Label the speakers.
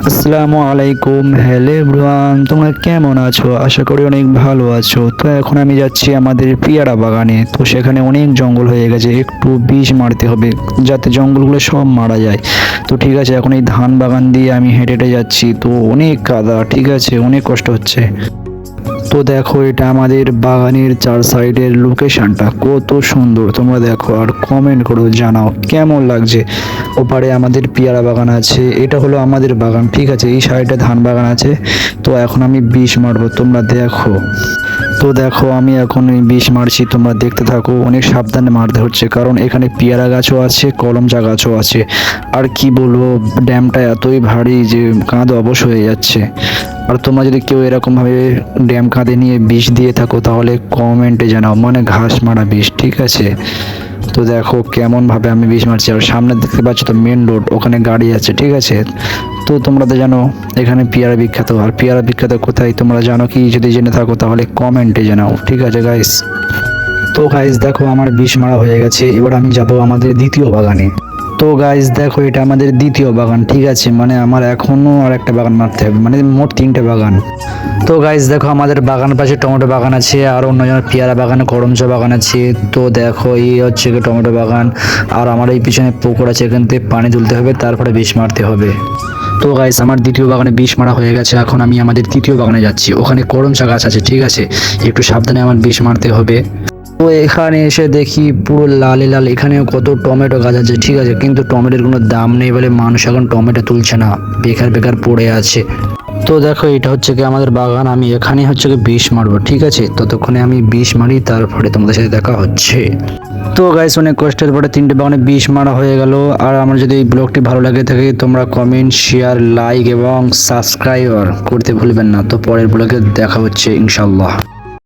Speaker 1: আসসালামু আলাইকুম, hello everyone, তোমরা কেমন আছো? আশা করি অনেক ভালো আছো। তো এখন আমি যাচ্ছি আমাদের পেয়ারা বাগানে। তো সেখানে অনেক জঙ্গল হয়ে গেছে, একটু বিষ মারতে হবে যাতে জঙ্গলগুলো সব মারা যায়। তো ঠিক আছে, এখন এই ধান বাগান দিয়ে আমি হেঁটে হেঁটে যাচ্ছি। তো অনেক কাদা, ঠিক আছে, অনেক কষ্ট হচ্ছে। তো দেখো, এটা আমাদের বাগানের চার সাইডের লোকেশনটা কত সুন্দর, তোমরা দেখো আর কমেন্ট করো, জানাও কেমন লাগছে। ওপারে আমাদের পেয়ারা বাগান আছে, এটা হলো আমাদের বাগান, ঠিক আছে। এই সাইডে ধান বাগান আছে। তো এখন আমি বিষ মারবো, তোমরা দেখো। তো দেখো, আমি এখন এই বিষ মারছি, তোমরা দেখতে থাকো। অনেক সাবধানে মারতে হচ্ছে, কারণ এখানে পেয়ারা গাছও আছে, কলমচা গাছও আছে। আর কি বলবো, ড্যামটা এতই ভারী যে কাঁধ অবশ হয়ে যাচ্ছে। আর তোমরা যদি কেউ এরকমভাবে ড্যাম কাঁধে নিয়ে বিষ দিয়ে থাকো তাহলে কমেন্টে জানাও, মানে ঘাস মারা বিষ, ঠিক আছে। তো দেখো কেমনভাবে আমি বিষ মারছি। আর সামনে দেখতে পাচ্ছ তো মেন রোড, ওখানে গাড়ি আছে, ঠিক আছে। তো তোমরা তো জানো এখানে পেয়ারা বিখ্যাত। আর পেয়ারা বিখ্যাত কোথায় তোমরা জানো কি? যদি জেনে থাকো তাহলে কমেন্টে জানাও, ঠিক আছে গাইস। তো গাইস দেখো, আমার বিষ মারা হয়ে গেছে। এবার আমি যাব আমাদের দ্বিতীয় বাগানে। তো গাইস দেখো, এটা আমাদের দ্বিতীয় বাগান, ঠিক আছে। মানে আমার এখনো আর একটা বাগান মারতে হবে, মানে মোট তিনটে বাগান। তো গাইস দেখো, আমাদের বাগান পাশে টমেটো বাগান আছে, আর অন্যজনের পেয়ারা বাগানে করমচা বাগান আছে। তো দেখো, এই হচ্ছে টমেটো বাগান। আর আমার এই পিছনে পুকুর আছে, এখান থেকে পানি তুলতে হবে, তারপরে বিষ মারতে হবে। তো গাইস, আমার দ্বিতীয় বাগানে বিষ মারা হয়ে গেছে। এখন আমি আমাদের তৃতীয় বাগানে যাচ্ছি, ওখানে করমচা গাছ আছে, ঠিক আছে। একটু সাবধানে আমার বিষ মারতে হবে। তো এখানে এসে দেখি পুরো লালে লাল, এখানেও কত টমেটো গাছ আছে, ঠিক আছে। কিন্তু টমেটোর কোনো দাম নেই বলে মানুষ এখন টমেটো তুলছে না, বেকার বেকার পড়ে আছে। তো দেখো, এটা হচ্ছে কি আমাদের বাগান, আমি এখানে হচ্ছে কি বিষ মারবো, ঠিক আছে। ততক্ষণে আমি বিষ মারি, তারপরে তোমাদের সাথে দেখা হচ্ছে। তো গাইস, অনেক কষ্টের পরে তিনটে বাগানে বিষ মারা হয়ে গেল। আর আমার যদি এই ব্লগটি ভালো লাগে থাকে, তোমরা কমেন্ট, শেয়ার, লাইক এবং সাবস্ক্রাইব করতে ভুলবেন না। তো পরের ব্লগে দেখা হচ্ছে ইনশাল্লাহ।